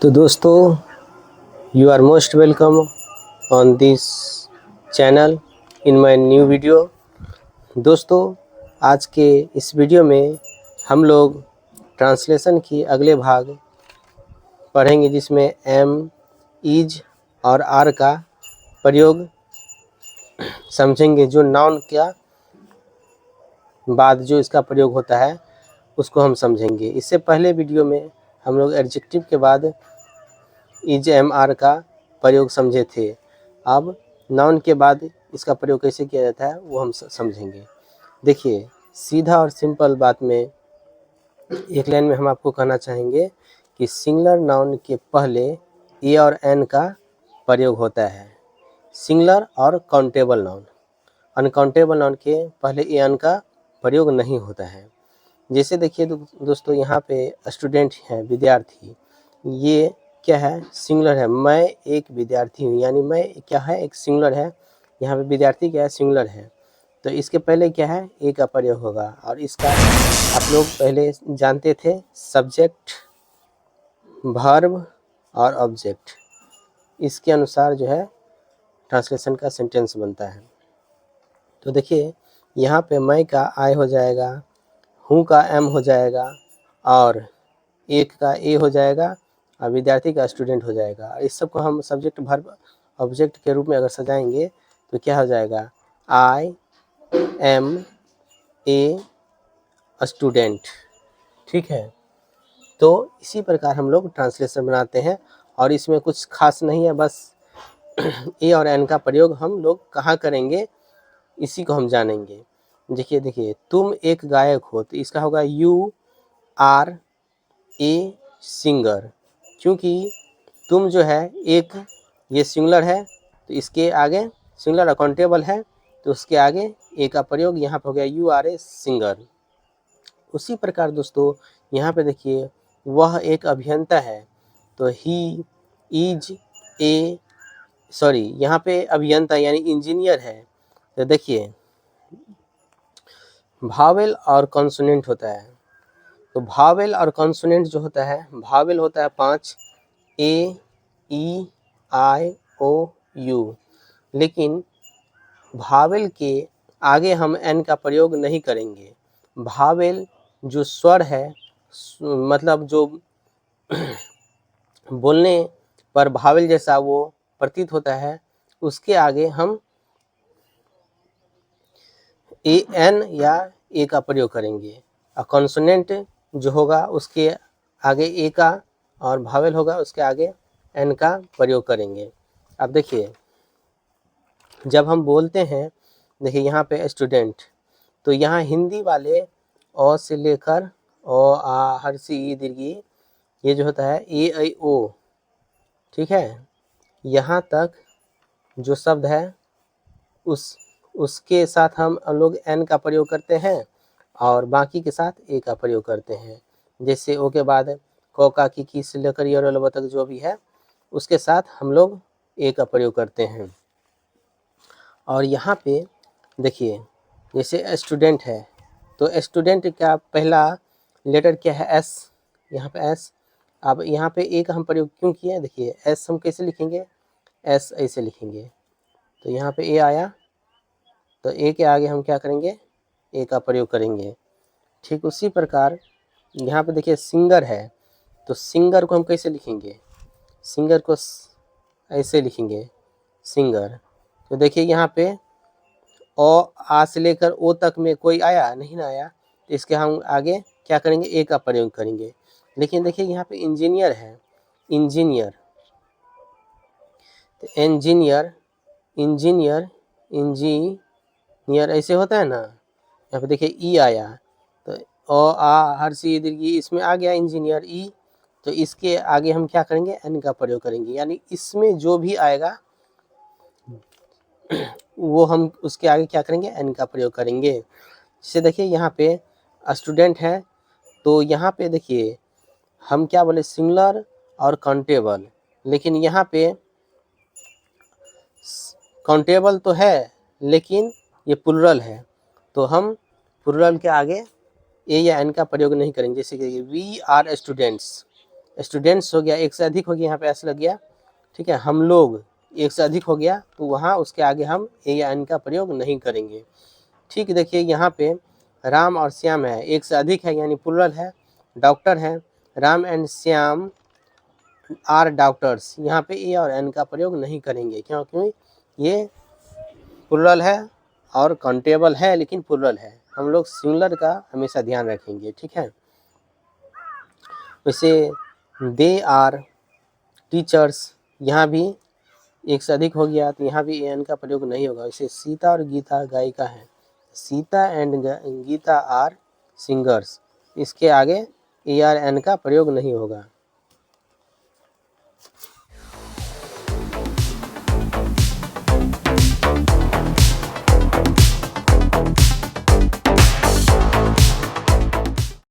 तो दोस्तों, you are most welcome on this channel in my new video. दोस्तों, आज के इस वीडियो में हम लोग ट्रांसलेशन की अगले भाग पढ़ेंगे, जिसमें एम, इज और आर का प्रयोग समझेंगे। जो नाउन का बाद जो इसका प्रयोग होता है उसको हम समझेंगे। इससे पहले वीडियो में हम लोग एडजेक्टिव के बाद इज एम आर का प्रयोग समझे थे। अब नाउन के बाद इसका प्रयोग कैसे किया जाता है वो हम समझेंगे। देखिए, सीधा और सिंपल बात में एक लाइन में हम आपको कहना चाहेंगे कि सिंगुलर नाउन के पहले ए और एन का प्रयोग होता है। सिंगुलर और काउंटेबल नाउन, अनकाउंटेबल नाउन के पहले ए एन का प्रयोग नहीं होता है। जैसे देखिए दोस्तों, यहाँ पे स्टूडेंट है, विद्यार्थी, ये क्या है? सिंगुलर है। मैं एक विद्यार्थी हूँ, यानी मैं क्या है? एक सिंगुलर है। यहाँ पे विद्यार्थी क्या है? सिंगुलर है। तो इसके पहले क्या है? ए का प्रयोग होगा। और इसका आप लोग पहले जानते थे, सब्जेक्ट, वर्ब और ऑब्जेक्ट, इसके अनुसार जो है ट्रांसलेशन का सेंटेंस बनता है। तो देखिए, यहाँ पे मैं का आई हो जाएगा, हूँ का एम हो जाएगा, और एक का ए हो जाएगा, और विद्यार्थी का स्टूडेंट हो जाएगा। इस सब को हम सब्जेक्ट, वर्ब, ऑब्जेक्ट के रूप में अगर सजाएंगे तो क्या हो जाएगा? I am a student. ठीक है, तो इसी प्रकार हम लोग ट्रांसलेशन बनाते हैं, और इसमें कुछ खास नहीं है। बस ए और एन का प्रयोग हम लोग कहाँ करेंगे इसी को हम जानेंगे। देखिए, तुम एक गायक हो, तो इसका होगा यू आर ए सिंगर। क्योंकि तुम जो है एक, ये सिंगुलर है, तो इसके आगे सिंगुलर अकाउंटेबल है, तो उसके आगे ए का प्रयोग यहाँ पर हो गया, यू आर ए सिंगर। उसी प्रकार दोस्तों, यहाँ पे देखिए, वह एक अभियंता है, तो ही इज ए, सॉरी, यहाँ पे अभियंता यानी इंजीनियर है। तो देखिए, भावेल और कॉन्सोनेंट होता है। तो भावेल और कॉन्सोनेंट जो होता है, भावेल होता है 5, ए, ई, आई, ओ, यू। लेकिन भावेल के आगे हम एन का प्रयोग नहीं करेंगे। भावेल जो स्वर है, मतलब जो बोलने पर भावेल जैसा वो प्रतीत होता है, उसके आगे हम ए एन या ए का प्रयोग करेंगे। और कॉन्सोनेंट जो होगा उसके आगे ए का, और भावेल होगा उसके आगे एन का प्रयोग करेंगे। अब देखिए, जब हम बोलते हैं, देखिए यहाँ पे स्टूडेंट, तो यहाँ हिंदी वाले अ से लेकर ओ, आ, हर्षी, ई, दीर्घी, ये जो होता है ए, ऐ, ओ, ठीक है, यहाँ तक जो शब्द है उसके साथ हम लोग एन का प्रयोग करते हैं, और बाकी के साथ ए का प्रयोग करते हैं। जैसे ओ के बाद क, का, की से लेकर य तक जो भी है उसके साथ हम लोग ए का प्रयोग करते हैं। और यहाँ पे देखिए, जैसे स्टूडेंट है, तो स्टूडेंट का पहला लेटर क्या है? एस। यहाँ पे एस। अब यहाँ पे ए का हम प्रयोग क्यों किए? देखिए, एस हम कैसे लिखेंगे? एस ऐसे लिखेंगे। तो यहाँ पे ए आया, तो ए के आगे हम क्या करेंगे? ए का प्रयोग करेंगे। ठीक उसी प्रकार यहाँ पे देखिए, सिंगर है, तो सिंगर को हम कैसे लिखेंगे? सिंगर को ऐसे लिखेंगे, सिंगर। तो देखिए, यहाँ पे ओ, आ से लेकर ओ तक में कोई आया नहीं ना आया, तो इसके हम आगे क्या करेंगे? ए का प्रयोग करेंगे। लेकिन देखिए, यहाँ पे इंजीनियर है, इंजीनियर, तो इंजीनियर, इंजीनियर, इंजीनियर ऐसे होता है ना। यहाँ पे देखिए ई आया, तो ओ, आ, हर्षी, दीर्घी, इसमें आ गया इंजीनियर, ई। तो इसके आगे हम क्या करेंगे? एन का प्रयोग करेंगे। यानी इसमें जो भी आएगा वो हम उसके आगे क्या करेंगे? एन का प्रयोग करेंगे। जैसे देखिए, यहाँ पे स्टूडेंट है, तो यहाँ पे देखिए हम क्या बोले? सिंगुलर और काउंटेबल। लेकिन यहाँ पे काउंटेबल तो है, लेकिन ये प्लुरल है, तो हम प्लुरल के आगे ए या एन का प्रयोग नहीं करेंगे। जैसे कि वी आर स्टूडेंट्स, स्टूडेंट्स हो गया, एक से अधिक हो गया, यहाँ पे एस लग गया, ठीक है। हम लोग एक से अधिक हो गया तो वहाँ उसके आगे हम ए या एन का प्रयोग नहीं करेंगे, ठीक। देखिए यहाँ पे राम और श्याम है, एक से अधिक है यानी प्लुरल है। डॉक्टर है, Ram and Shyam are doctors, यहाँ पे ए और एन का प्रयोग नहीं करेंगे, क्योंकि ये प्लुरल है और काउंटेबल है लेकिन प्लुरल है, हम लोग सिंगुलर का हमेशा ध्यान रखेंगे, ठीक है। वैसे दे आर टीचर्स, यहाँ भी एक से अधिक हो गया तो यहाँ भी एन का प्रयोग नहीं होगा। वैसे सीता और गीता गायिका है, Sita and Geeta are singers, इसके आगे ए आर एन का प्रयोग नहीं होगा।